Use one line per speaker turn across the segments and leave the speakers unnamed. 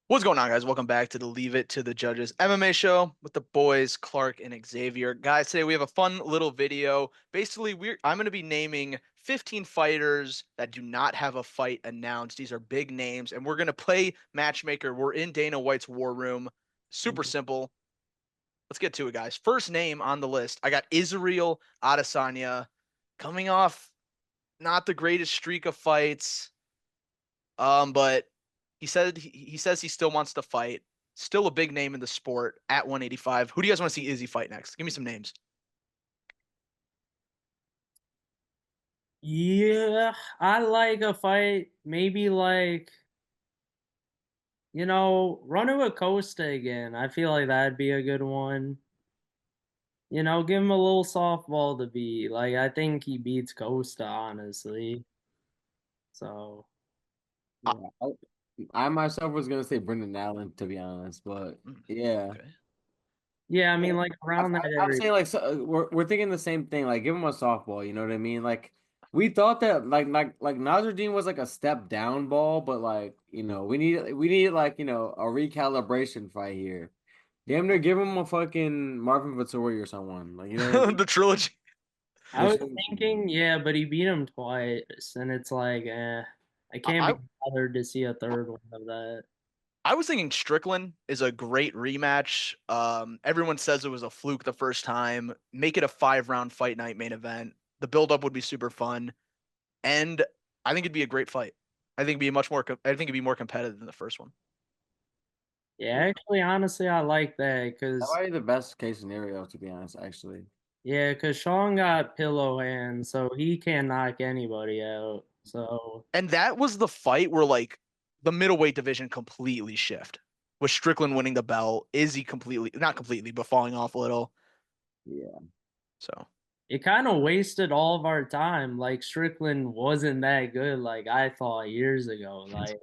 What's going on, guys? Welcome back to the Leave It to the Judges MMA show with the boys, Clark and Xavier. Guys, today we have a fun little video. Basically, I'm going to be naming 15 fighters that do not have a fight announced. These are big names, and we're going to play matchmaker. We're in Dana White's war room. Super simple. Let's get to it, guys. First name on the list, I got Israel Adesanya, coming off not the greatest streak of fights. But he says he still wants to fight. Still a big name in the sport at 185. Who do you guys want to see Izzy fight next? Give me some names.
Yeah, I like a fight. Maybe running with Costa again. I feel like that'd be a good one. Give him a little softball to beat. Like, I think he beats Costa, honestly. So,
Uh,
Yeah, I myself was gonna say Brendan Allen to be honest, but yeah,
okay.
yeah, I mean, like around that
I'm
area.
saying like we're thinking the same thing. Like give him a softball, you know what I mean? Like we thought that like Nasruddin was like a step down ball, but like we need like a recalibration fight here. Damn near give him a fucking Marvin Vettori or someone. Like you know what I mean?
The trilogy.
I
The
was
trilogy.
thinking, yeah, but he beat him twice, and it's like, I can't be
I
bothered to see a third one of that.
I was thinking Strickland is a great rematch. Everyone says it was a fluke the first time. Make it a 5 round fight night main event. The buildup would be super fun, and I think it'd be a great fight. I think it'd be much more. I think it'd be more competitive than the first one.
Yeah, actually, honestly, I like that
That
because
might be the best case scenario to be honest, actually.
yeah, because Sean got pillow hands, so he can't knock anybody out. So
And that was the fight where like the middleweight division completely shift. With Strickland winning the belt, Izzy completely not completely, but falling off a little.
Yeah.
So
it kind of wasted all of our time. Like Strickland wasn't that good, like I thought years ago. Like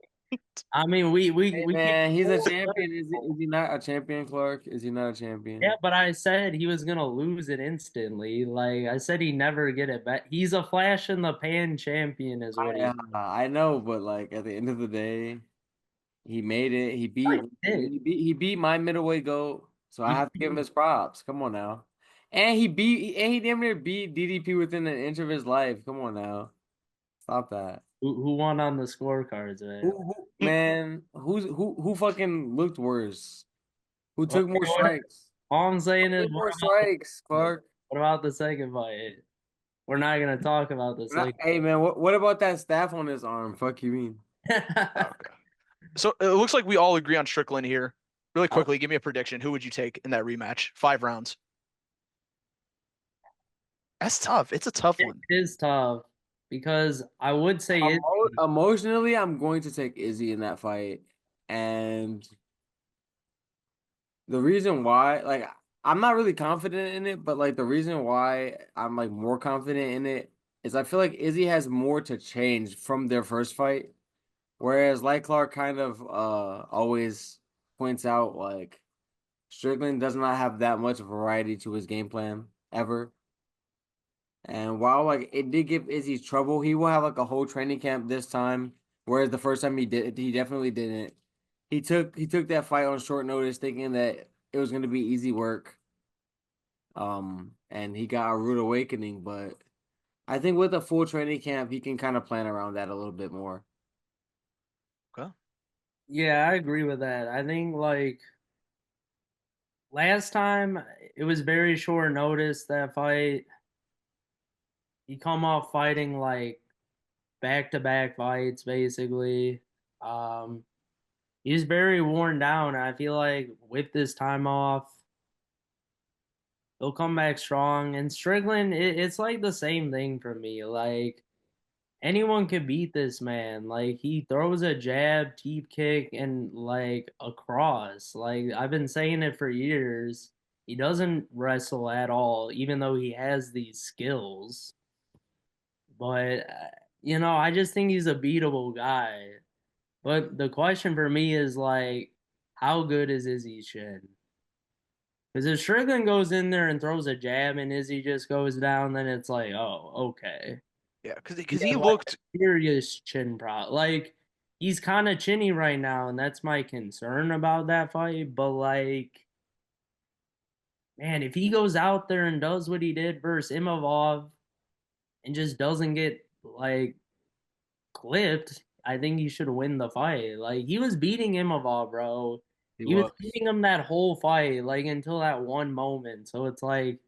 I mean,
Hey
we can't.
man, he's a champion. Is he not a champion, Clark? Is he not a
Yeah,
champion?
but I said he was gonna lose it instantly. Like I said, he never get it back. He's a flash in the pan champion, is what he.
I know, but like at the end of the day, he made it. He
I
beat
did.
he beat my middleweight goat, so I have to give him his props. Come on now. And he damn near beat DDP within an inch of his life. Come on now. Stop that.
Who won on the scorecards, man?
Who fucking looked worse? Who
What,
took more
what,
strikes?
all I'm saying
Who
is,
took more strikes, Clark?
what about the second fight? We're not gonna talk about the second.
Hey man, what about that staff on his arm? Fuck you mean?
okay. So it looks like we all agree on Strickland here. Really
I,
quickly, give me a prediction. Who would you take in that rematch? 5 rounds. That's tough. It's a tough
It
one.
is tough because I would say it.
Emotionally, I'm going to take Izzy in that fight. And the reason why, like, I'm not really confident in it, but like the reason why I'm like more confident in it is I feel like Izzy has more to change from their first fight. Whereas like Clark kind of always points out, like Strickland does not have that much variety to his game plan ever. And while like it did give Izzy trouble, he will have like a whole training camp this time. Whereas the first time he definitely didn't. He took that fight on short notice, thinking that it was going to be easy work. And he got a rude awakening. But I think with a full training camp, he can kind of plan around that a little bit more.
Okay.
Yeah, I agree with that. I think like last time it was very short notice that fight. He come off fighting like back to back fights basically. Um, he's very worn down. I feel like with this time off, he'll come back strong. And Strickland, it's like the same thing for me. Like anyone could beat this man. Like he throws a jab, teep kick, and like a cross. Like I've been saying it for years. He doesn't wrestle at all, even though he has these skills. But I just think he's a beatable guy. But the question for me is like, how good is Izzy Shin? Because if Strickland goes in there and throws a jab and Izzy just goes down, then it's like, oh, okay.
Yeah, because
He
he
has like
looked
a serious chin problem. Like he's kind of chinny right now, and that's my concern about that fight. But like, man, if he goes out there and does what he did versus Imavov and just doesn't get like clipped, I think he should win the fight. Like he was beating Imavov, bro.
He
He was
was.
beating him that whole fight, like until that one moment. So it's like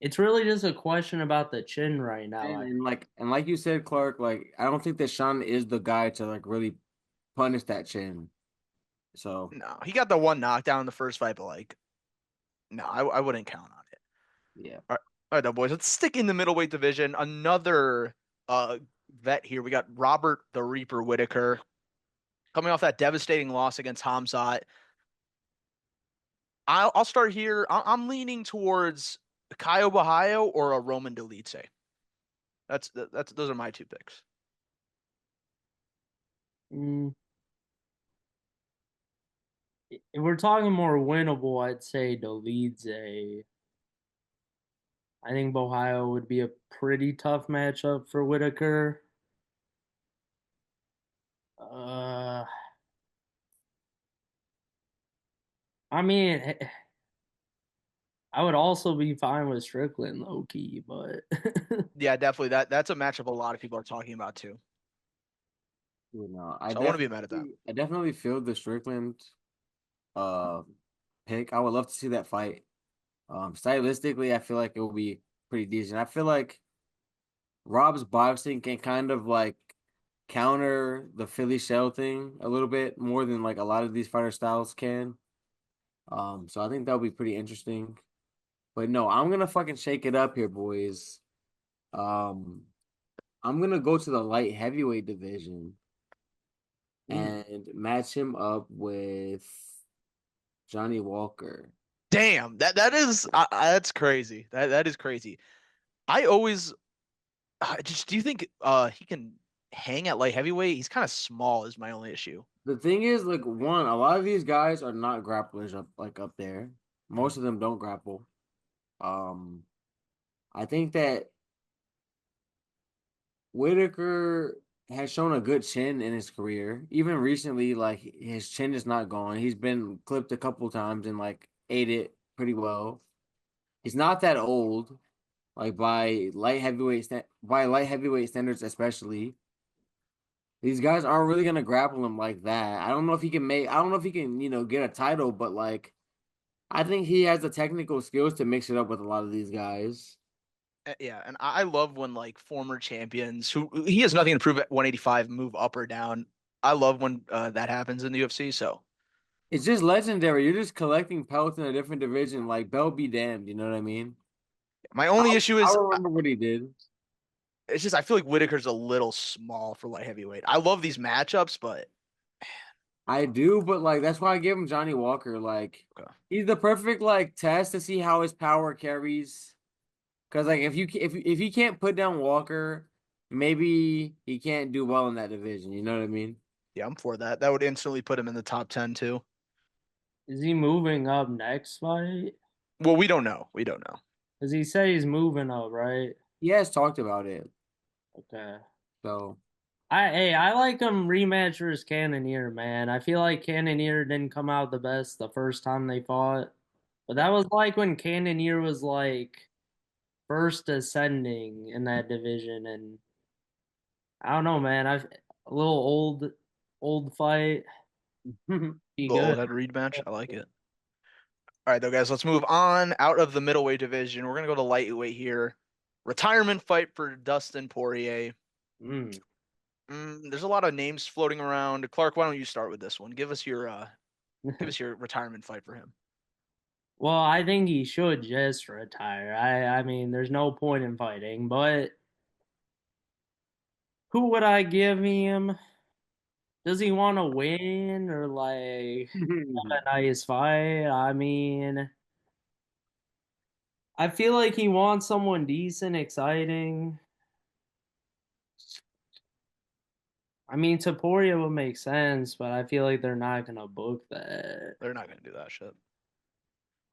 it's really just a question about the chin right now.
And like you said, Clark, like I don't think that Sean is the guy to like really punish that chin. So
No, he got the one knockdown in the first fight, but like, no, I wouldn't count on it.
yeah.
All right, though, boys. Let's stick in the middleweight division. Another uh vet here. We got Robert the Reaper Whitaker coming off that devastating loss against Hamzat. I'll start here. I'm leaning towards Caio Bahaio or a Roman Dolidze. That's those are my two picks.
Mm, if we're talking more winnable, I'd say Dolidze. I think Ohio would be a pretty tough matchup for Whitaker. Uh, I mean, I would also be fine with Strickland low key, but
Yeah, definitely. That's a matchup a lot of people are talking about too.
You know, I
So I want to be mad at that.
definitely I definitely feel the Strickland uh pick. I would love to see that fight. Stylistically, I feel like it will be pretty decent. I feel like Rob's boxing can kind of like counter the Philly shell thing a little bit more than like a lot of these fighter styles can. So I think that'll be pretty interesting. But no, I'm gonna fucking shake it up here, boys. Um, I'm gonna go to the light heavyweight division
ooh,
and match him up with Johnny Walker.
Damn, that's crazy. That is crazy. I always just do you think he can hang at light heavyweight? He's kind of small is my only issue.
The thing is, like, one, a lot of these guys are not grapplers up there.
Mhm.
Most of them don't grapple. Um, I think that Whitaker has shown a good chin in his career. Even recently, like his chin is not gone. He's been clipped a couple times and like ate it pretty well. He's not that old, like by light heavyweight standards especially. These guys aren't really gonna grapple him like that. I don't know if he can, get a title, but like I think he has the technical skills to mix it up with a lot of these guys.
Yeah, and I love when like former champions who he has nothing to prove at 185 move up or down. I love when that happens in the UFC. So
It's just legendary. You're just collecting pelts in a different division, like Bell be damned, you know what I mean?
my
I
only issue
I
is
remember what he did.
it's just I feel like Whitaker's a little small for light heavyweight. I love these matchups, but
I do, but like that's why I give him Johnny Walker. Like
okay.
he's the perfect like test to see how his power carries. Because like if he can't put down Walker, maybe he can't do well in that division. You know what I mean?
Yeah, I'm for that. That would instantly put him in the top 10 too.
is he moving up next fight?
Well, we don't know. We don't know.
Does he say he's moving up, right?
He has talked about it.
Okay.
So
I like him rematch versus Cannonier, man. I feel like Cannonier didn't come out the best the first time they fought. But that was like when Cannonier was like first ascending in that division, and I don't know, man. I a little old fight, be
The
good.
old head read match. I like it. All right, though, guys, let's move on out of the middleweight division. We're gonna go to lightweight here. Retirement fight for Dustin Poirier.
Mm.
There's a lot of names floating around. Clark, why don't you start with this one? Give us your retirement fight for him.
Well, I think he should just retire. I mean, there's no point in fighting, but who would I give him? Does he want to win or like have a nice fight? I mean, I feel like he wants someone decent, exciting. I mean, Taporia would make sense, but I feel like they're not gonna book that.
They're not gonna do that shit.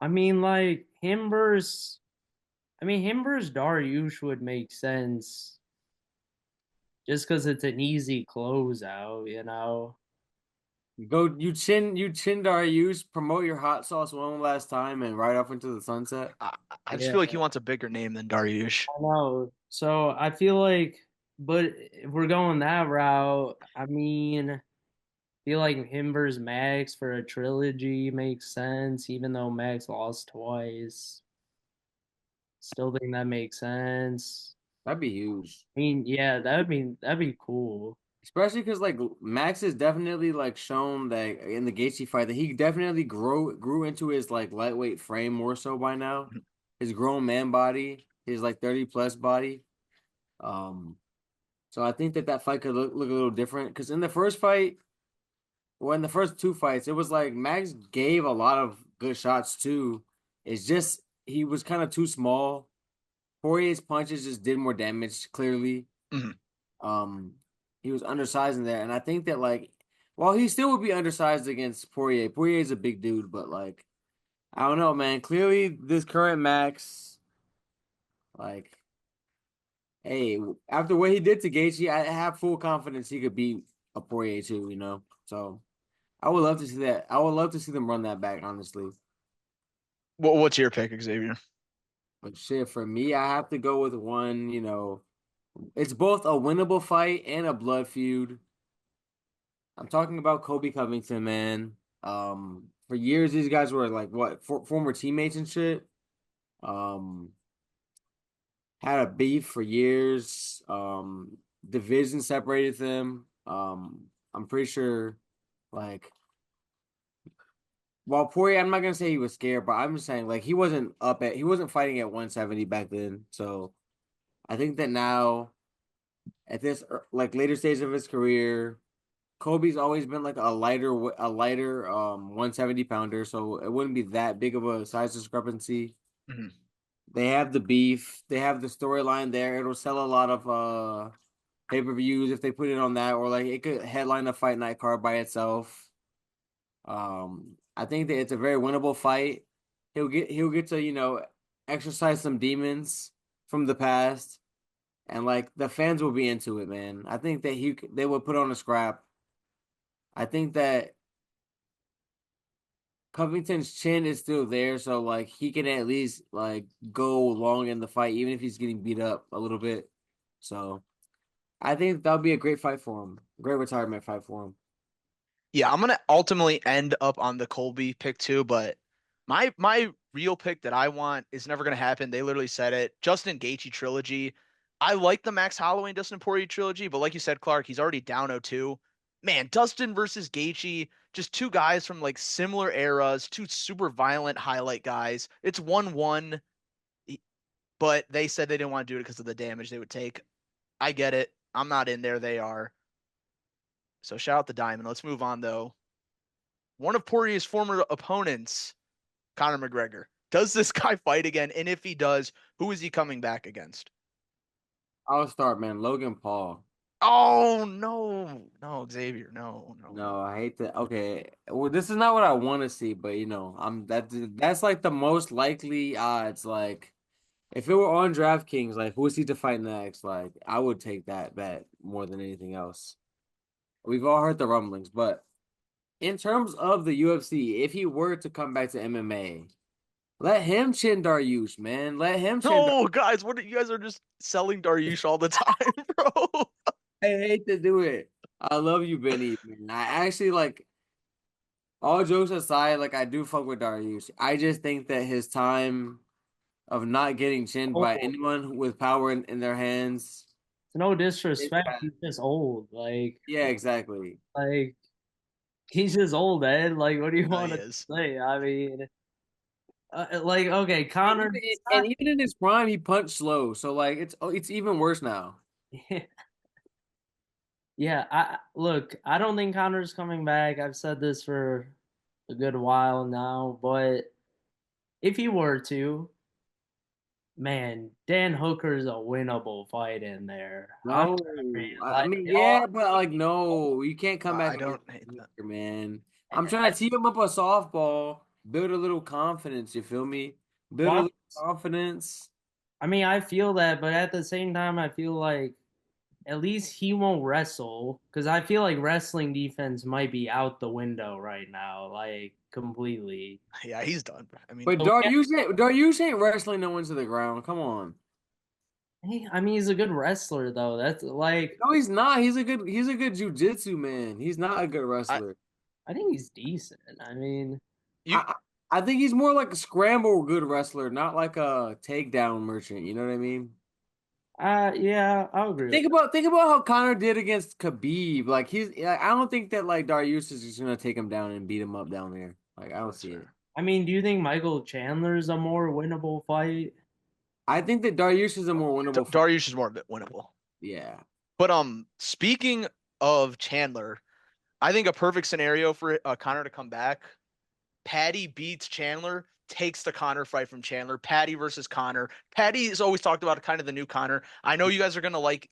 I mean, like him versus Dariush would make sense just because it's an easy closeout, you know.
Go you chin Darius, promote your hot sauce one last time and ride off into the sunset.
I, I just
Yeah,
feel like he wants a bigger name than Dariush.
I know. So I feel like, but if we're going that route, I mean, I feel like him versus Max for a trilogy makes sense, even though Max lost twice. Still think that makes sense.
That'd be huge.
I mean, yeah, that'd be cool.
Especially because like Max has definitely like shown that in the Gaethje fight that he definitely grew into his like lightweight frame more so by now. His grown man body, his like 30 plus body. Um, so I think that that fight could look a little different because in the first fight, well, in the first two fights, it was like Max gave a lot of good shots too. It's just he was kind of too small. Poirier's punches just did more damage, clearly.
Mhm.
Um, he was undersized in there, and I think that like, while he still would be undersized against Poirier. Poirier's a big dude, but like, I don't know, man. Clearly, this current Max, like, hey, after what he did to Gaethje, I have full confidence he could beat a Poirier too. You know, so I would love to see that. I would love to see them run that back, honestly.
What's your pick, Xavier?
But shit, for me, I have to go with one. It's both a winnable fight and a blood feud. I'm talking about Kobe Covington, man. For years these guys were like what former teammates and shit. Um, had a beef for years. Division separated them. I'm pretty sure, like, while Poirier, I'm not gonna say he was scared, but I'm just saying like he wasn't fighting at 170 back then. So I think that now at this like later stage of his career. Kobe's always been like a lighter 170 pounder, so it wouldn't be that big of a size discrepancy.
Mhm.
They have the beef, they have the storyline there. It'll sell a lot of pay-per-views if they put it on that, or like it could headline a fight night card by itself. I think that it's a very winnable fight. He'll get to, exercise some demons from the past, and like the fans will be into it, man. I think that they would put on a scrap. I think that Covington's chin is still there, so like he can at least like go long in the fight, even if he's getting beat up a little bit. So I think that'll be a great fight for him. Great retirement fight for him.
Yeah, I'm gonna ultimately end up on the Colby pick too, but my real pick that I want is never gonna happen. They literally said it. Justin Gaethje trilogy. I like the Max Holloway and Dustin Poirier trilogy, but like you said, Clark, he's already down 0-2. Man, Dustin versus Gaethje, just two guys from like similar eras, two super violent highlight guys. It's 1-1, but they said they didn't want to do it because of the damage they would take. I get it. I'm not in there. They are. So shout out the Diamond. Let's move on though. One of Poirier's former opponents, Conor McGregor. Does this guy fight again? And if he does, who is he coming back against?
I'll start, man. Logan Paul.
Oh no, no, Xavier, no, no.
No, I hate that. Okay, well, this is not what I want to see, but that's like the most likely odds. Like, if it were on DraftKings, like who is he to fight next? Like, I would take that bet more than anything else. We've all heard the rumblings, but in terms of the UFC, if he were to come back to MMA, let him chin Dariush, man. Let him chin.
No, guys, what you guys are just selling Dariush all the time, bro.
I hate to do it. I love you, Benny. Man. I actually like all jokes aside, like I do fuck with Dariush. I just think that his time of not getting chinned by
Oh,
anyone with power in their hands
no
is
disrespect,
past.
he's just old.
Yeah, exactly.
Like he's just old, man. Like, what do you
No,
want
he
to
is.
say? I mean, like, okay, Connor.
And even in his prime, he punched slow. So like it's even worse now.
Yeah, I look. I don't think Connor's coming back. I've said this for a good while now, but if he were to, man, Dan Hooker's a winnable fight in there. I'm
No,
sorry,
I
like,
mean, yeah, but like, no, you can't come back
I
against
don't hate that.
Hooker, man. I'm trying to tee him up a softball, build a little confidence. You feel me? Build a
well,
little confidence.
I mean, I feel that, but at the same time, I feel like at least he won't wrestle because I feel like wrestling defense might be out the window right now, like completely.
Yeah, he's done. I mean,
But
So
Darius ain't wrestling no one to the ground. Come on.
I mean, he's a good wrestler though. That's like
No, he's not. He's a good jujitsu man. He's not a good
I
wrestler.
I think he's decent. I mean,
you
I I think he's more like a scramble good wrestler, not like a takedown merchant. You know what I mean?
yeah, I'll agree with
Think about how Connor did against Khabib. I don't think that like Darius is just gonna take him down and beat him up down there. Like I don't
that's
see it.
fair.
I mean, do you think Michael Chandler's a more winnable fight?
I think that Darius is a more winnable fight.
Darius is more winnable.
Yeah.
But speaking of Chandler, I think a perfect scenario for Connor to come back. Patty beats Chandler, takes the Connor fight from Chandler. Patty versus Connor. Patty is always talked about kind of the new Connor. I know you guys aren't gonna like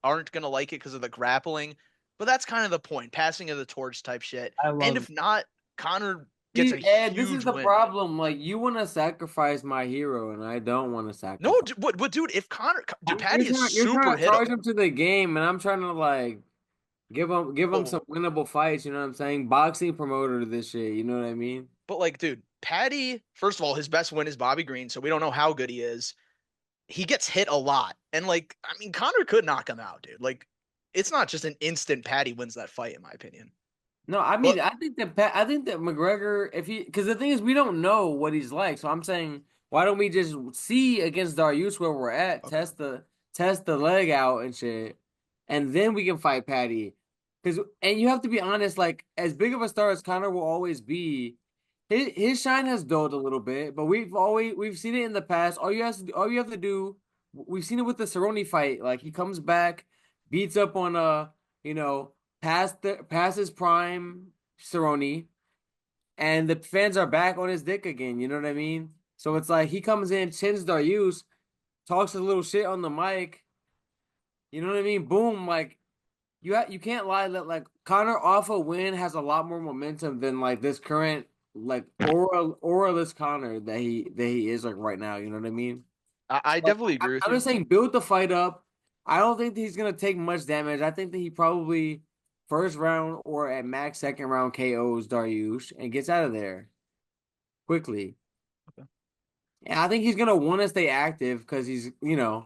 it because of the grappling, but that's kind of the point, passing of the torch type shit.
I
And
love
if not, Connor gets a
See, Ed, this is
huge
the
win.
problem. Like you want to sacrifice my hero, and I don't want to
No,
sacrifice.
but dude, if Connor, dude,
You're
Patty is
trying, you're
super
trying to charge him
hittable.
to the game, and I'm trying to like give him
But
some winnable fights. You know what I'm saying? Boxing promoter to this shit. You know what I mean?
like, dude, Patty, first of all, his best win is Bobby Green, so we don't know how good he is. He gets hit a lot. And like, I mean, Connor could knock him out, dude. Like, it's not just an instant Patty wins that fight, in my opinion.
No, I
But
mean, I think that McGregor, if he, because the thing is, we don't know what he's like. So I'm saying, why don't we just see against Darius where we're at,
okay.
test the leg out and shit, and then we can fight Patty. And you have to be honest, like as big of a star as Connor will always be, his shine has dulled a little bit. But we've seen it in the past. All you have to do, we've seen it with the Cerrone fight. Like he comes back, beats up on you know past his prime Cerrone, and the fans are back on his dick again. You know what I mean? So it's like he comes in, chins Darius, talks a little shit on the mic. You know what I mean? Boom! Like you can't lie that like Connor off a win has a lot more momentum than like this current like auraless Connor that he is like right now. You know what I mean?
I
So
definitely agree with
I'm just
you.
saying, build the fight up. I don't think that he's gonna take much damage. I think that he probably first round or at max second round KOs Dariush and gets out of there quickly.
Okay.
And I think he's gonna want to stay active because he's gonna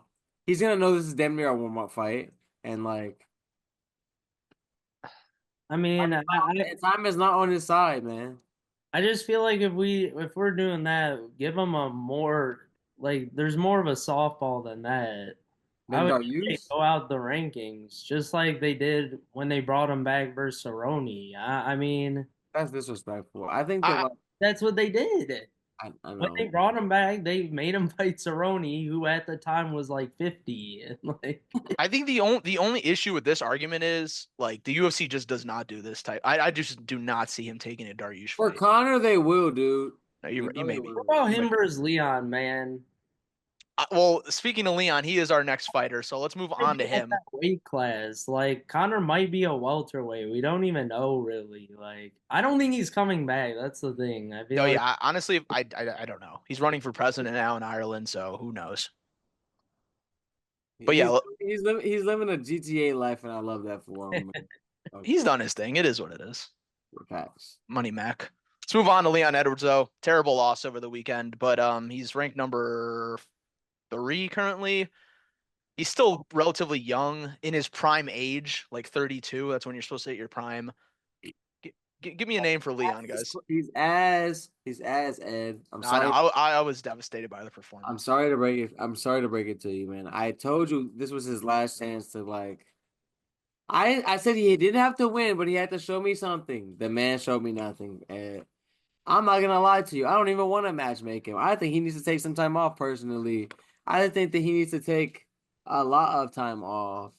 know this is damn near a warm up fight and like
I mean,
time is not on his side, man.
I just feel like if we're doing that, give him a more like there's more of a softball than that. I
Then
would say
Dariush,
go out the rankings, just like they did when they brought him back versus Cerrone. I mean,
that's disrespectful. I think that
I
like
that's what they did.
I
When they
know.
brought him back, they made him fight Cerrone, who at the time was like 50. And like,
I think the only issue with this argument is like the UFC just does not do this type. I just do not see him taking a Dariush
For
fight.
Connor, they will, dude.
No,
You
you
know they
maybe
what
will.
about
you
him
might.
versus Leon, man?
Well, speaking of Leon, he is our next fighter, so let's move
Might
on
be
to
at
him.
that weight class. Like Connor might be a welterweight. We don't even know really. Like I don't think he's coming back. That's the thing. I
No,
feel like
yeah, honestly, I don't know. He's running for president now in Ireland, so who knows? But
He's
yeah,
he's living a GTA life, and I love that for him. Man.
he's done his thing. It is what it is.
Facts.
Money Mac. Let's move on to Leon Edwards though. Terrible loss over the weekend, but he's ranked number 3 currently. He's still relatively young in his prime age, like 32. That's when you're supposed to hit your prime. Give me a name for Leon, guys.
He's as Ed. I'm
No, no,
sorry.
I was devastated by the
I'm
performance.
sorry to break it. I'm sorry to break it to you, man. I told you this was his last chance to like. I said he didn't have to win, but he had to show me something. The man showed me nothing, and I'm not gonna lie to you. I don't even want to matchmake him. I think he needs to take some time off personally. I think that he needs to take a lot of time off,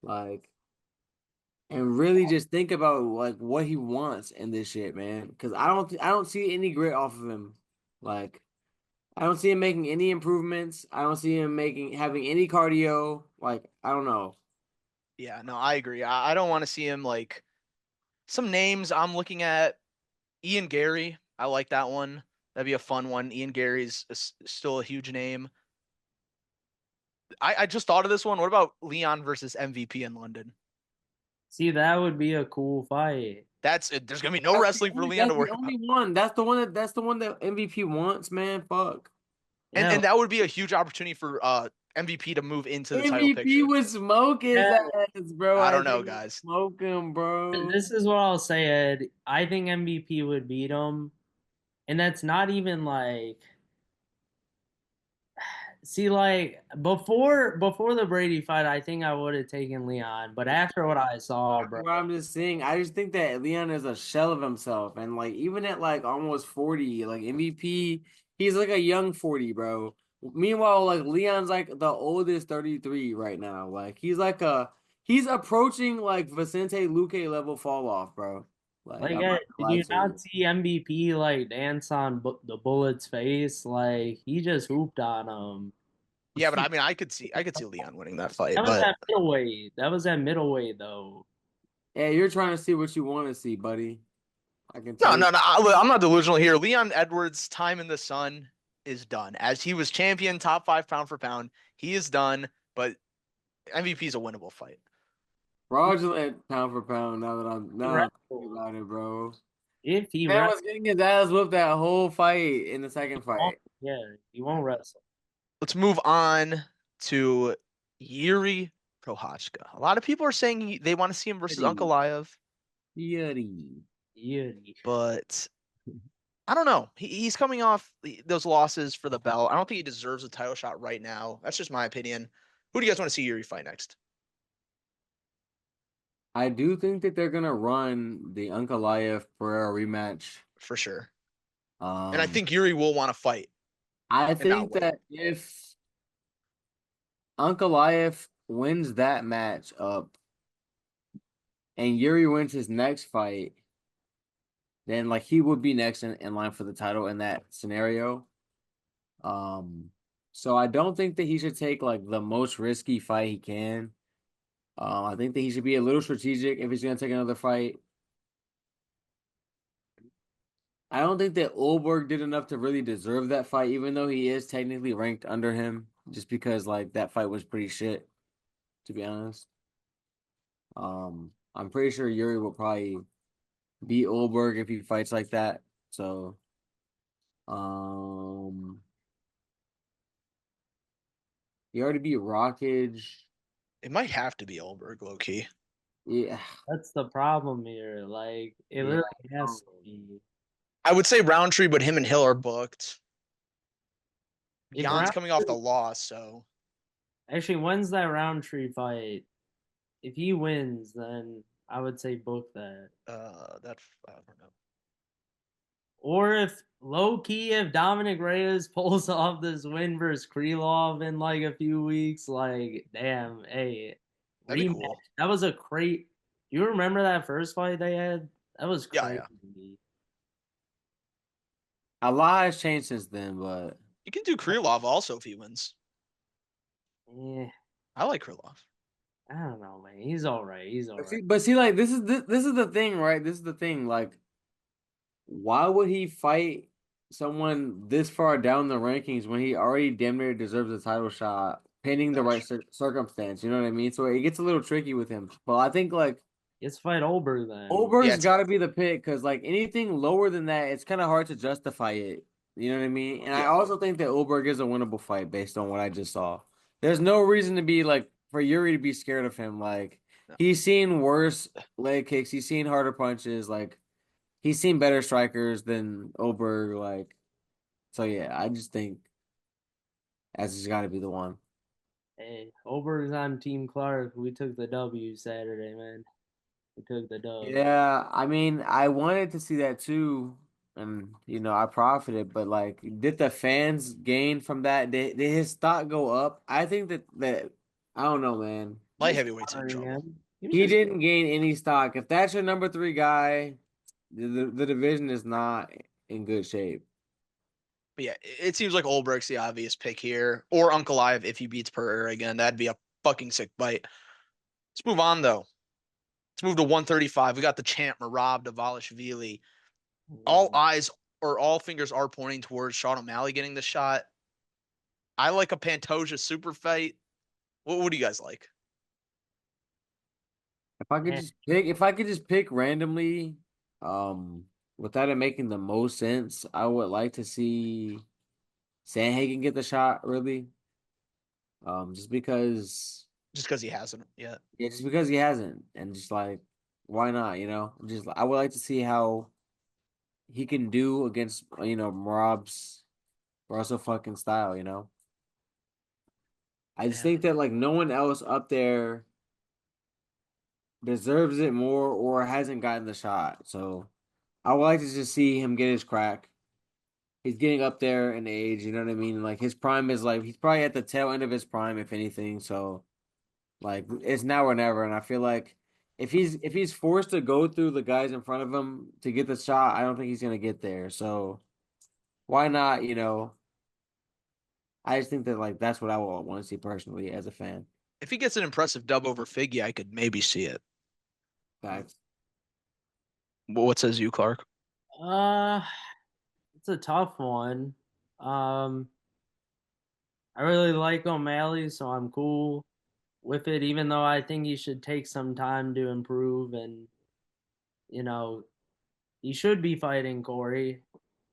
like, and really just think about like what he wants in this shit, man. Because I don't see any grit off of him. Like, I don't see him making any improvements. I don't see him having any cardio. Like, I don't know.
Yeah, no, I agree. I don't want to see him like some names I'm looking at. Ian Gary, I like that one. That'd be a fun one. Ian Gary's still a huge name. I just thought of this one. What about Leon versus MVP in London?
See, that would be a cool fight.
That's it. There's gonna be no wrestling for Leon to
That's the
worry about.
only one. That's the one that MVP wants, man. Fuck.
Yeah,
And that would be a huge opportunity for MVP to move into the title
MVP
picture.
would smoke his
yeah.
ass, bro.
I
I
don't
think
know,
he'd
guys.
smoke him, bro.
This is what I'll say, Ed. I think MVP would beat him, and that's not even like. See, like before the Brady fight, I think I would have taken Leon, but after what I saw, bro,
What I'm just saying, I just think that Leon is a shell of himself, and like even at like almost 40, like MVP, he's like a young 40, bro. Meanwhile, like Leon's like the oldest 33 right now. Like he's approaching like Vicente Luque level fall off, bro. Like
like,
I'm not
did
gonna lie
you
to
not
you.
see MVP like dance on the Bullet's face? Like he just hooped on him.
Yeah, but I mean, I could see Leon winning that fight,
That was
but
at middleweight. That was at middleweight though.
Yeah, you're trying to see what you want to see, buddy. I can
no,
tell you.
no, no. I'm not delusional here. Leon Edwards' time in the sun is done. As he was champion, top five pound for pound, he is done. But MVP is a winnable fight.
Fraudulent pound for pound.
He
Now I'm thinking
wrestled.
about it, bro.
If he
Man
wrestled,
was getting his ass whooped that whole fight in the second fight.
yeah, he won't wrestle.
Let's move on to Yuri Prohachka. A lot of people are saying they want to see him versus
Yuri.
Ankalaev,
Yeah.
but I don't know. He's coming off those losses for the belt. I don't think he deserves a title shot right now. That's just my opinion. Who do you guys want to see Yuri fight next?
I do think that they're gonna run the Ankalaev Pereira rematch.
For sure. And I
Um,
think Yuri will want to fight
I
and not
think
wait.
that if Ankalaev wins that match up and Yuri wins his next fight, then like he would be next in line for the title in that scenario. Um, so I don't think that he should take like the most risky fight he can. I think that he should be a little strategic if he's gonna take another fight. I don't think that Olberg did enough to really deserve that fight, even though he is technically ranked under him, just because like that fight was pretty shit, to be honest. I'm pretty sure Yuri will probably beat Olberg if he fights like that. So, um, he already beat Rockage.
It might have to be Olberg, low key.
Yeah,
That's the problem here. Like it
yeah.
really has to be.
I would say Roundtree, but him and Hill are booked.
If
Jan's coming off the
Roundtree
loss, so
actually wins that Roundtree fight, if he wins, then I would say book that.
that I don't know.
Or if low key, if Dominic Reyes pulls off this win versus Krylov in like a few weeks, like damn, hey,
That'd be
rematch.
cool.
That was a great. Do you remember that first fight they had? That was
Yeah, yeah.
crazy.
A lot has changed since then, but
You can do Krylov also if he wins.
Yeah,
I like Krylov.
I don't know, man. He's all right. He's all
but
right.
see, like this is the thing, right? This is the thing. Like, why would he fight someone this far down the rankings when he already damn near deserves a title shot, pending the
That's
right
true.
circumstance? You know what I mean? So it gets a little tricky with him. But I think like
Let's fight Olberg then.
Yeah,
Oberg's
it's
got to be the pick because like anything lower than that, it's kind of hard to justify it. You know what I mean? And I
yeah.
also think that Oberg is a winnable fight based on what I just saw. There's no reason to be like for Yuri to be scared of him. Like
No.
he's seen worse leg kicks, he's seen harder punches, like he's seen better strikers than Oberg. Like so, yeah. I just think that's just got to be the one.
Hey, Olberg's on Team Clark. We took the W Saturday, man. We took the dub.
Yeah, I mean, I wanted to see that too, and I profited. But like, did the fans gain from that? Did his stock go up? I think that I don't know, man.
Light heavyweight's in
Honoring
trouble.
him. He was
He
just
didn't gain any stock. If that's your number three guy, the division is not in good shape.
But yeah, it seems like Olberg's the obvious pick here, or Uncle Ive if he beats Pereira again. That'd be a fucking sick fight. Let's move on though. Let's move to 135. We got the champ Marab Davalishvili. All eyes or all fingers are pointing towards Sean O'Malley getting the shot. I like a Pantoja super fight. What do you guys like?
Man,
If I could just pick randomly, um, without it making the most sense, I would like to see Sandhagen get the shot, really. Just because,
Just because he hasn't yet.
yeah, just because he hasn't, and just like, why not? Just I would like to see how he can do against Marab's Russell fucking style. I just
Yeah.
think that like no one else up there deserves it more or hasn't gotten the shot. So I would like to just see him get his crack. He's getting up there in age, you know what I mean? Like his prime is like he's probably at the tail end of his prime, if anything. So like it's now or never. And I feel like if he's forced to go through the guys in front of him to get the shot, I don't think he's gonna get there. So why not, I just think that like that's what I would want to see personally as a fan.
If he gets an impressive dub over Figgy, I could maybe see it.
Facts.
What says you, Clark?
uh, it's a tough one. Um, I really like O'Malley, so I'm cool with it, even though I think he should take some time to improve and, you know, he should be fighting Corey,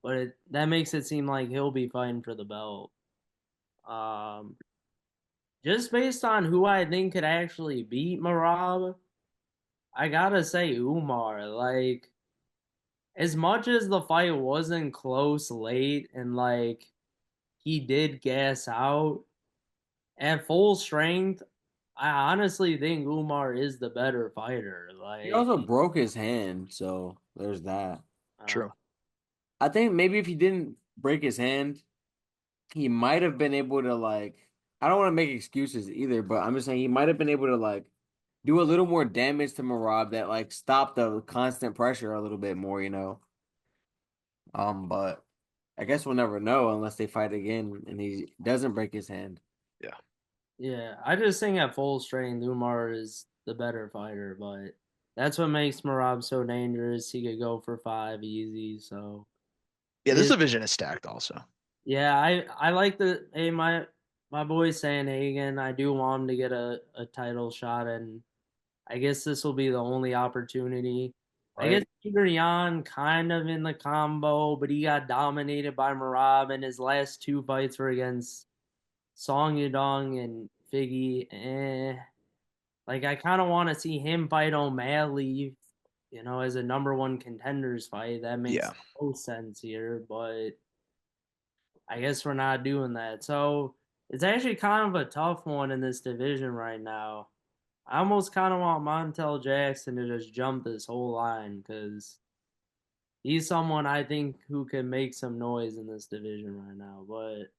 but that makes it seem like he'll be fighting for the belt. Um, just based on who I think could actually beat Marab, I gotta say Umar. Like, as much as the fight wasn't close late and like he did gas out at full strength, I honestly think Umar is the better fighter.
He
Like,
also broke his hand, so there's that.
uh,
True.
I think maybe if he didn't break his hand, he might have been able to like I don't want to make excuses either, but I'm just saying he might have been able to like do a little more damage to Marab that like stop the constant pressure a little bit more. But I guess we'll never know unless they fight again and he doesn't break his hand.
Yeah.
yeah, I just think at full strength, Umar is the better fighter, but that's what makes Marab so dangerous. He could go for five easy, so
Yeah,
it
this
is.
division is stacked also.
Yeah, I like the hey my boy Sandhagen. I do want him to get a title shot, and I guess this will be the only opportunity. I guess
Right?
Jan kind of in the combo, but he got dominated by Marab, and his last two fights were against Song Yudong and Figgy. Like I kind of want to see him fight O'Malley, as a number one contenders fight. That makes
Yeah.
the most sense here, but I guess we're not doing that. So it's actually kind of a tough one in this division right now. I almost kind of want Montel Jackson to just jump this whole line because he's someone I think who can make some noise in this division right now. But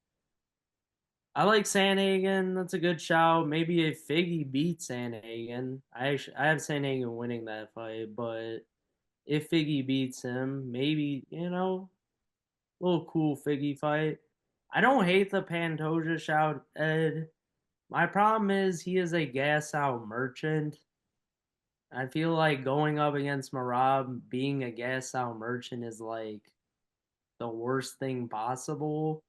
I like Sanhagen. That's a good shout. Maybe if Figgy beats Sanhagen, I have Sanhagen winning that fight. But if Figgy beats him, maybe little cool Figgy fight. I don't hate the Pantoja shout, Ed. My problem is he is a gas out merchant. I feel like going up against Marab, being a gas out merchant is like the worst thing possible.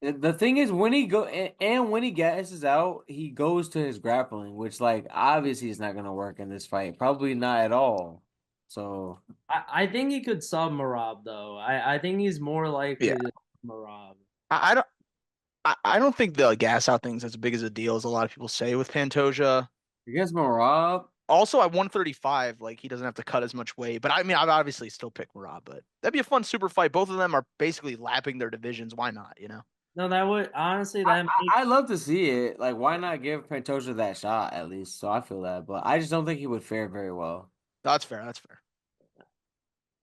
The thing is when he go and when he gasses out, he goes to his grappling, which like obviously is not gonna work in this fight. Probably not at all. So
I think he could sub Marab though. I think he's more
Yeah.
likely to Marab.
I don't I don't think the gas out thing's as big as a deal as a lot of people say with Pantoja.
against Marab,
Also at 135, like he doesn't have to cut as much weight. But I mean, I'd obviously still pick Marab, but that'd be a fun super fight. Both of them are basically lapping their divisions. Why not?
No, that would honestly
I,
that makes
I love to see it. Like, why not give Pantoja that shot at least? So I feel that, but I just don't think he would fare very well.
That's fair. That's fair.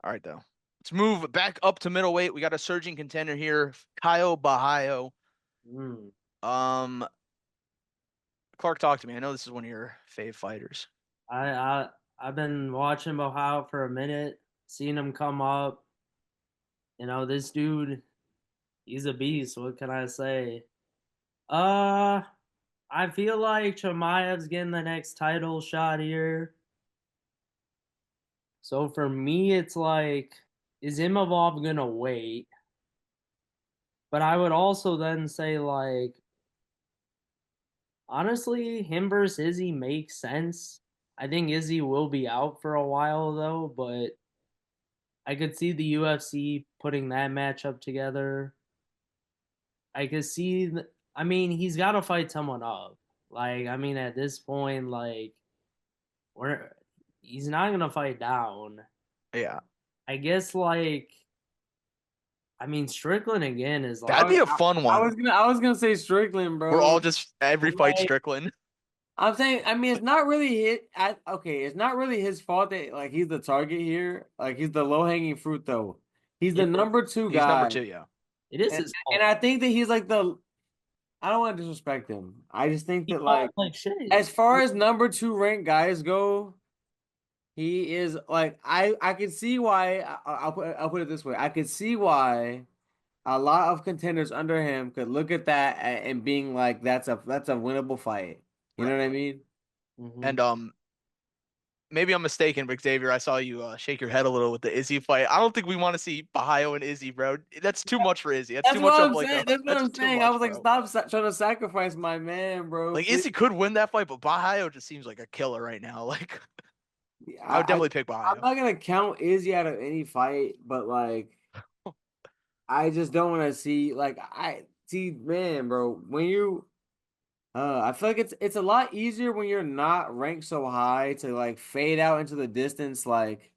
All right, though. Let's move back up to middleweight. We got a surging contender here, Kyle Bahayo.
mm,
Um, Clark, talk to me. I know this is one of your fave fighters.
I've been watching Ohio for a minute, seeing him come up. This dude, he's a beast. What can I say? Uh, I feel like Chimaev's getting the next title shot here. So for me, it's like, is Imavov gonna wait? But I would also then say like, Honestly, him versus Izzy makes sense. I think Izzy will be out for a while though, but I could see the UFC putting that matchup together. I could see. I mean, he's got to fight someone up. Like, I mean, at this point, like, we're he's not gonna fight down.
Yeah.
I guess, like, I mean, Strickland again is
I
That'd
like,
be
was,
a fun one.
I was gonna say Strickland,
We're
bro.
all just every fight
like,
Strickland.
I'm saying, I mean, it's not really okay, it's not really his fault that like he's the target here. Like he's the low hanging fruit though. He's the
it,
number two
He's number
guy,
two, yeah.
it is
and
his
and
fault.
I think that he's like the. I don't want to disrespect him. I just think
He
that
fought
like
like shit.
as far as number two ranked guys go, he is like I can see why. I'll put it this way. I could see why a lot of contenders under him could look at that and being like, that's a winnable fight. You know
Right.
what I mean?
Hmm.
And maybe I'm mistaken, but Xavier, I saw you shake your head a little with the Izzy fight. I don't think we want to see Bahio and Izzy, bro. That's too much for Izzy. That's
That's
too
what
much of
I'm
like
saying.
a
That's what
that's
I'm
too
saying. I
much,
was like,
bro.
stop trying to sacrifice my man, bro.
Like
Please.
Izzy could win that fight, but Bahio just seems like a killer right now. Like I would
I, I
definitely pick
I'm
Bahio.
not gonna count Izzy out of any fight, but like I just don't want to see like I see man, bro. When you I feel like it's a lot easier when you're not ranked so high to like fade out into the distance like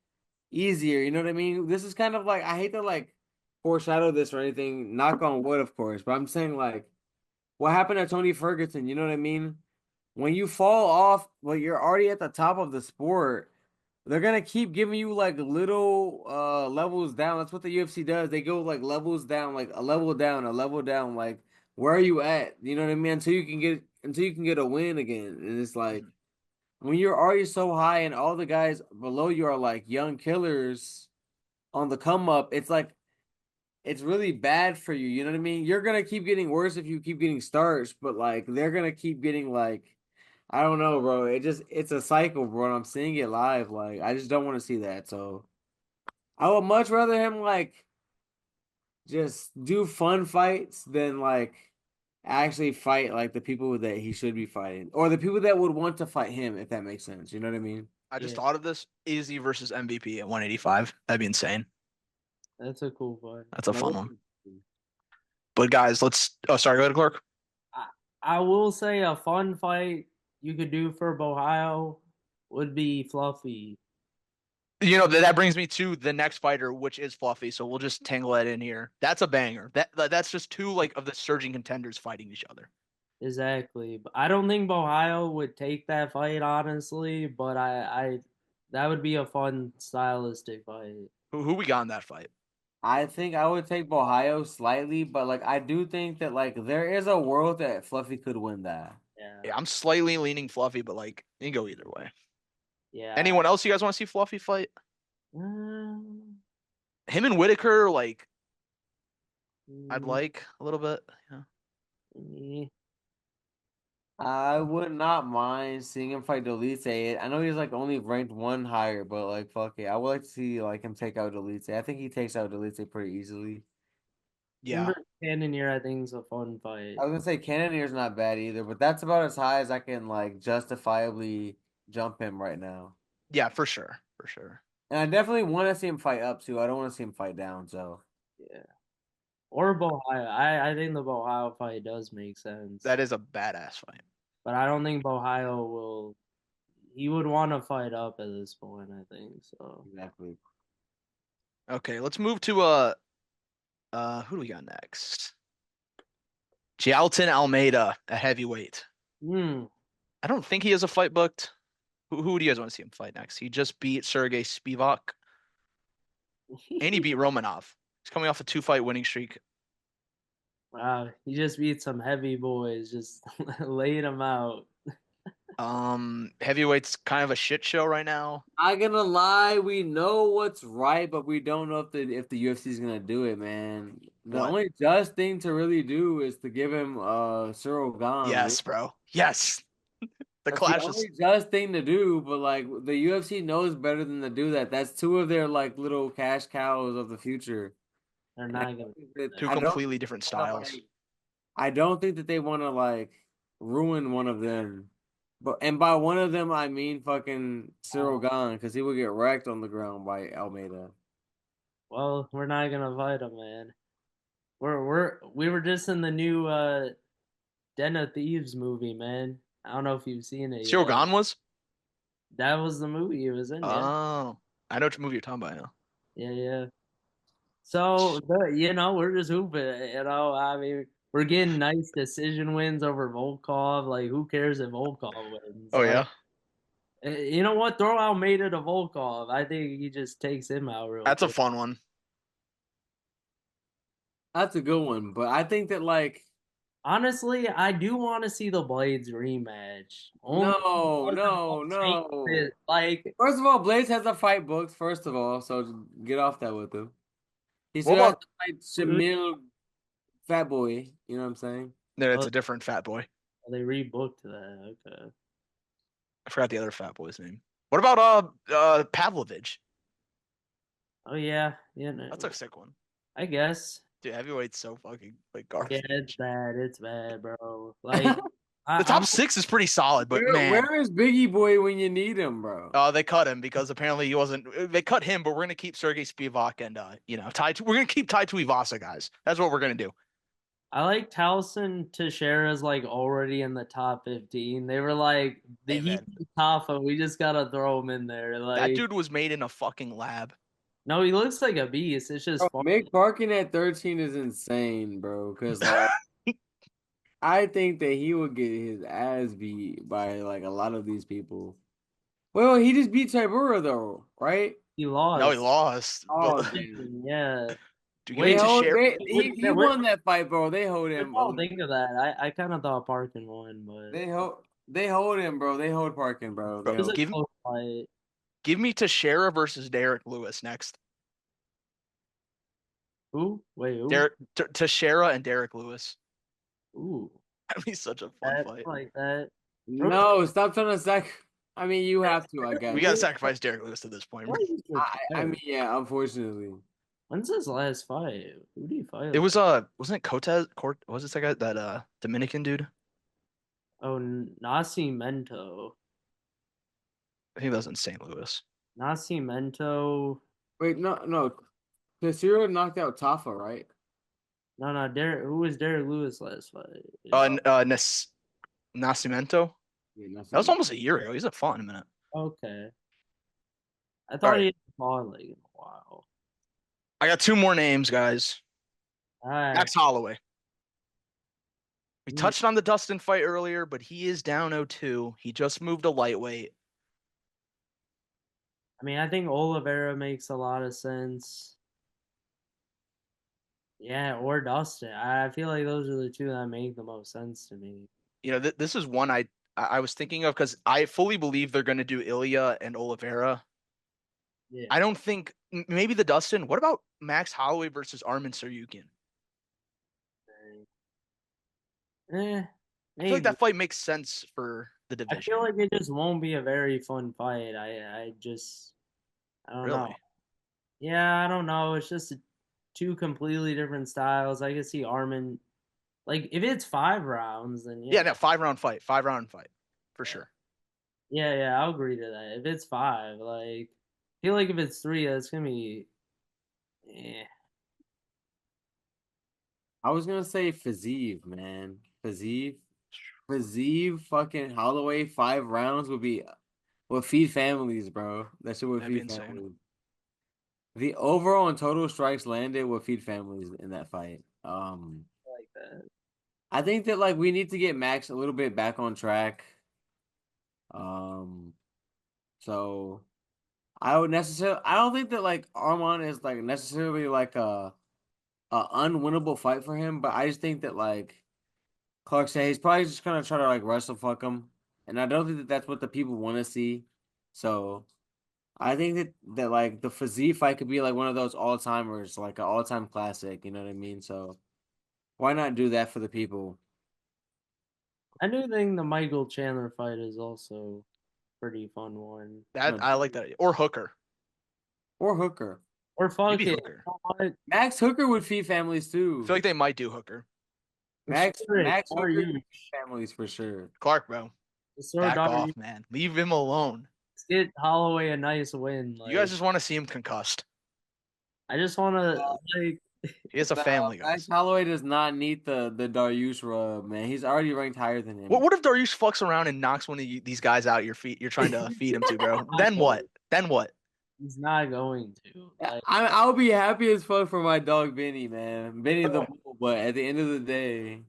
easier, you know what I mean? This is kind of like I hate to like foreshadow this or anything, knock on wood of course, but I'm saying like what happened to Tony Ferguson, you know what I mean? When you fall off, well, you're already at the top of the sport. They're gonna keep giving you like little levels down. That's what the UFC does. They go like levels down, like a level down, a level down. Like where are you at? You know what I mean? Until you can get a win again. And it's like
Mhm.
when you're already so high and all the guys below you are like young killers on the come up, it's like it's really bad for you. You know what I mean? You're gonna keep getting worse if you keep getting starts, but like they're gonna keep getting like I don't know, bro. It's a cycle, bro. And I'm seeing it live. Like I just don't want to see that. So I would much rather him like just do fun fights than like actually fight like the people that he should be fighting or the people that would want to fight him, if that makes sense. You know what I mean?
I just
Yeah,
thought of this Izzy versus MVP at 185. That'd be insane.
that's a cool fight.
That's a
That
fun
would
one.
be
But guys, let's. Oh, sorry. Go ahead, Clark.
I, I will say a fun fight you could do for Ohio would be Fluffy.
That brings me to the next fighter, which is Fluffy. So we'll just tangle that in here. That's a banger. That's just two like of the surging contenders fighting each other.
Exactly. But I don't think Ohio would take that fight honestly, but I that would be a fun stylistic fight.
Who we got in that fight?
I think I would take Ohio slightly, but like I do think that like there is a world that Fluffy could win that.
Yeah.
Yeah, I'm slightly leaning Fluffy, but like you can go either way.
Yeah.
Anyone else you guys want to see Fluffy fight?
Um,
Him and Whitaker, like I'd
mm,
like a little bit. Yeah.
eh,
I would not mind seeing him fight Delite. I know he's like only ranked one higher, but like fuck it. I would like to see like him take out Delite. I think he takes out Delite pretty easily.
him
Yeah.
versus Cannonier I think is a fun
I
fight.
was gonna say Cannonier's not bad either, but that's about as high as I can like justifiably jump him right now.
Yeah, for sure. For sure.
And I definitely want to see him fight up too. I don't want to see him fight down. So
Yeah. Or Ohio. I think the Ohio fight does make sense.
That is a badass fight.
But I don't think Ohio will he would want to fight up at this point, I think. So
exactly.
Okay, let's move to who do we got next? Jalton Almeida, a heavyweight.
hmm.
I don't think he has a fight booked. Who do you guys want to see him fight next? He just beat Sergey Spivak and he beat Romanov. He's coming off a two-fight winning streak.
Wow, he just beat some heavy boys, just laid them out.
Heavyweight's kind of a shit show right now.
Not gonna lie, we know what's right, but we don't know if the UFC is gonna do it, man. The
What?
only just thing to really do is to give him Cyril Gane.
Yes, bro. Yes. The
That's the
clash is
only just thing to do, but like the UFC knows better than to do that. That's two of their like little cash cows of the future.
They're
And
not gonna do
two
I don't
completely different
wanna,
styles.
like I don't think that they want to like. ruin one of them. And by one of them I mean fucking Cyril
Uh,
Gahn because he would get wrecked on the ground by Almeida.
well, we're not gonna fight him, man. We were just in the new Den of Thieves movie, man. I don't know if you've seen it
Cyril
yet.
Gahn was?
That was the movie he was in, yeah.
Oh, I know what movie you're talking about now.
Yeah, yeah. So we're just hooping. I mean, we're getting nice decision wins over Volkov. Like, who cares if Volkov wins?
Oh
Like,
yeah,
you know what? Throw Almeida to Volkov. I think he just takes him out real
that's a
quick.
fun one.
That's a good one, but I think that like
Honestly, I do want to see the Blades rematch. Only
no,
because of
no,
how Tank is.
no.
Like,
First of all, Blaze has a fight booked. First of all, so get off that with him. He
What
still has
about?
to fight Shamil Fat Boy. You know what I'm saying?
No, it's
oh,
a different fat boy.
they rebooked that. Okay.
I forgot the other fat boy's name. What about Pavlovich?
Oh yeah,
That's a sick one.
I guess.
Dude, heavyweight's so fucking like
Yeah, it's
garbage.
bad. It's bad, bro. Like,
The
I'm
top six is pretty solid, but man,
Where is Biggie Boy when you need him, bro?
they cut him because apparently he wasn't. They cut him, but we're gonna keep Sergey Spivak and we're gonna keep Tai Tuivasa, guys. That's what we're gonna do.
I like Towson Teixeira's like already in the top 15. They were like the
Hey
Heat
man,
and Tafa. We just gotta throw him in there.
that
Like,
dude was made in a fucking lab.
no, he looks like a beast. It's
Bro,
just fun.
Mick Parkin at 13 is insane, bro. Because like I think that he would get his ass beat by like a lot of these people. Well, he just beat Tybura though, right?
He
No, he
lost.
lost. But
Oh damn.
Yeah.
dude, give me
They
Wait,
hold
Teixeira.
they he
what
won that fight, bro. They hold
what
him.
y'all think of that? I kind of thought Parkin won, but
They hold him, bro. They hold Parkin, bro. They
Bro,
it was
hold.
a close fight.
give me Teixeira versus Derek Lewis next.
Who? Wait, who?
Derek Teixeira and Derek Lewis.
Ooh,
That'd be such a fun
that
fight.
like that. Bro,
No, stop trying to sack. I mean, you have to, I
We
guess.
gotta sacrifice Derek Lewis at this point.
why he's
I
retired?
mean, yeah, unfortunately.
When's his last fight? Who do you fight
It was
last?
wasn't it was it that guy that Dominican dude?
Oh, Nascimento.
I think that was in St. Louis.
Nascimento.
Wait, no, no. Casiro knocked out Tafa, right?
No, Derek. Who was Derek Lewis last fight?
Nascimento.
Yeah,
That was
nothing.
almost a year ago. He's a fun minute.
Okay, I
All
thought he
right,
had fought like in a while.
I got two more names, guys.
All right.
Max Holloway. We
Hmm.
touched on the Dustin fight earlier, but he is down 0-2. He just moved to lightweight.
I mean, I think Oliveira makes a lot of sense. Yeah, or Dustin. I feel like those are the two that make the most sense to me.
This is one I was thinking of because I fully believe they're going to do Ilya and Oliveira.
Yeah.
I don't think maybe the Dustin. What about Max Holloway versus Armin Saryukin?
Eh,
I feel like
maybe.
that fight makes sense for the
I feel
division.
like it just won't be a very fun fight. I don't know.
Really?
Yeah, I don't know. It's just two completely different styles. I can see Armin like if it's 5 rounds, then
Yeah,
yeah.
no, 5 round fight, 5 round fight for
Yeah.
sure.
Yeah, I'll agree to that. If it's five, like I feel like if it's three, that's gonna be eh.
I was gonna say Fazeev, man. Fazeev, fucking Holloway, 5 rounds would feed families, bro. That shit would
That'd be
feed
insane.
families. The overall and total strikes landed would feed families in that fight.
Like that.
I think that like we need to get Max a little bit back on track. Um, so I don't think that like Armand is like necessarily like a unwinnable fight for him, but I just think that like Clark said he's probably just gonna try to like wrestle fuck him, and I don't think that that's what the people want to see. So I think that like the physique fight could be like one of those all timers, like an all time classic. You know what I mean? So why not do that for the people
I do think the Michael Chandler fight is also pretty fun one.
That I like that. Or Hooker.
or Hooker?
Or fuck
Maybe
it. You
Hooker.
know what?
Max Hooker would feed families
I feel
too.
like they might do Hooker.
Max Hooker
Dariush.
families for sure.
Clark, bro,
Just throw
back
Dariush.
off, man. Leave him alone.
Let's get Holloway a nice win.
You guys
Like
just want to see him concussed.
I just want to like.
He has a
No,
family,
Max
guys.
Holloway does not need the Dariush rub, man. He's already ranked higher than
What
him.
what if Darius fucks around and knocks one of these guys out your feet? You're trying to feed him to, bro.
Not
Then
going.
what? Then what?
He's not going to. Like
I'll be happy as fuck for my dog Benny, man. Benny the bull, but at the end of the day,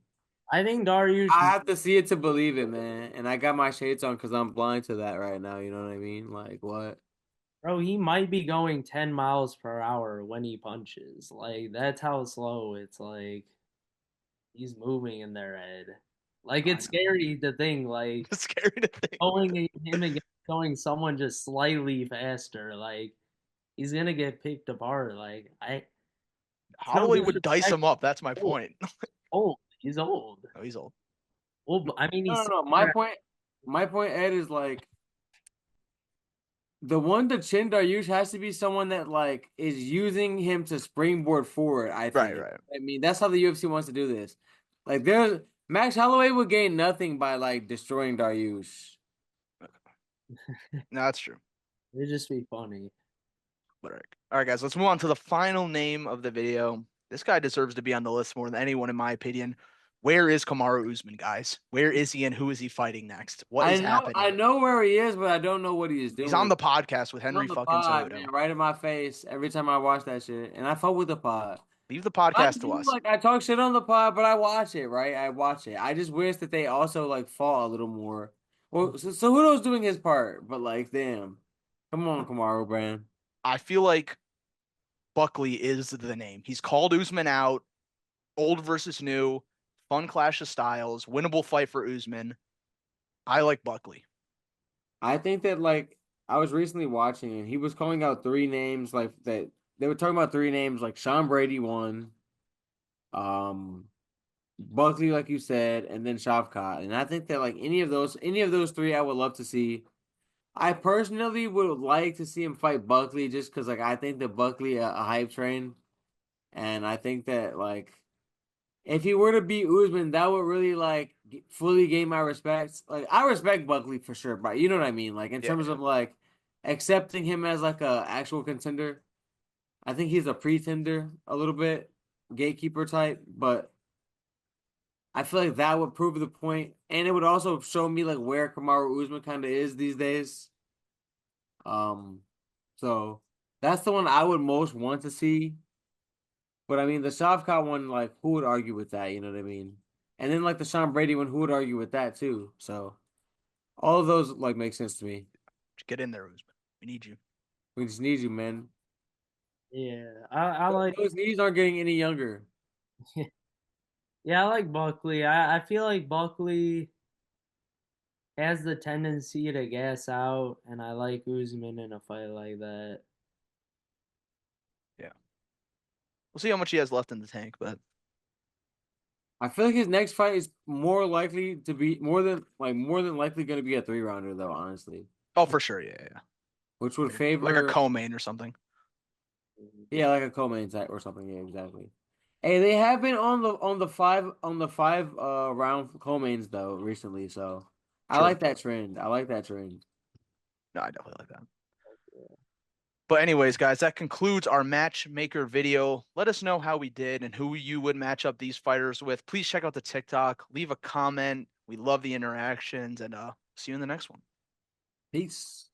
I think Dariush.
I have to see it to believe it, man. And I got my shades on because I'm blind to that right now. You know what I mean? Like what?
Bro, he might be going 10 miles per hour when he punches. Like, that's how slow it's like he's moving in their head. Like,
I
it's
know.
scary to think, like,
It's scary to think.
going him against going someone just slightly faster. Like, he's gonna get picked apart. It's no
Holloway would dice
disrespect.
him up. That's my
Old.
point.
Old. He's old.
Oh, he's old.
Well, I mean,
No,
he's
no, no. My point, Ed, is like the one to chin Dariush has to be someone that like is using him to springboard forward. I
Right,
think.
right.
I mean, that's how the UFC wants to do this. Like, there's Max Holloway would gain nothing by like destroying Dariush.
No, that's true.
it'd just be funny.
But all right, guys, let's move on to the final name of the video. This guy deserves to be on the list more than anyone, in my opinion. Where is Kamaru Usman, guys? Where is he and who is he fighting next? What is
I
happening?
know where he is, but I don't know what he is
He's on
doing.
the podcast with
He's
Henry
on the
fucking
pod,
Cejudo.
man, right in my face every time I watch that shit, and I fuck with the pod.
Leave the
Mind
podcast to
you,
us.
like I talk shit on the pod, but I watch it, right? I watch it. I just wish that they also like fall a little more. Well, so who knows doing his part? But like, damn, come on, Kamaru, Brand.
I feel like Buckley is the name. He's called Usman out. Old versus new. Fun clash of styles. Winnable fight for Usman. I like Buckley.
I think that like I was recently watching and he was calling out three names like that. They were talking about three names like Sean Brady won, um, Buckley, like you said, and then Shavkat. And I think that like any of those three, I would love to see. I personally would like to see him fight Buckley just because like I think that Buckley a hype train, and I think that like if he were to beat Usman, that would really like fully gain my respect. Like I respect Buckley for sure, but you know what I mean. Like in
Yeah,
terms
yeah.
of like accepting him as like a actual contender, I think he's a pretender a little bit, gatekeeper type, but. I feel like that would prove the point, and it would also show me like where Kamaru Usman kind of is these days. Um, so that's the one I would most want to see. But I mean, the Shavkat one, like, who would argue with that? You know what I mean? And then like the Sean Brady one, who would argue with that too? So all of those like make sense to me.
Just get in there, Usman. We need you.
We just need you, man.
Yeah, I like.
Those knees aren't getting any younger.
Yeah, I like Buckley. I feel like Buckley has the tendency to gas out, and I like Usman in a fight like that.
Yeah. We'll see how much he has left in the tank, but
I feel like his next fight is more likely to be more than likely going to be a 3-rounder though, honestly,
oh, for sure, yeah, yeah.
which would
Like a
favor.
co-main or something.
Yeah, like a co-main type or something. Yeah, exactly. Hey, they have been on the five round co-mains though recently, so I
True.
like that trend. I like that trend.
No, I definitely like that. But anyways, guys, that concludes our matchmaker video. Let us know how we did and who you would match up these fighters with. Please check out the TikTok, leave a comment. We love the interactions, and see you in the next one.
Peace.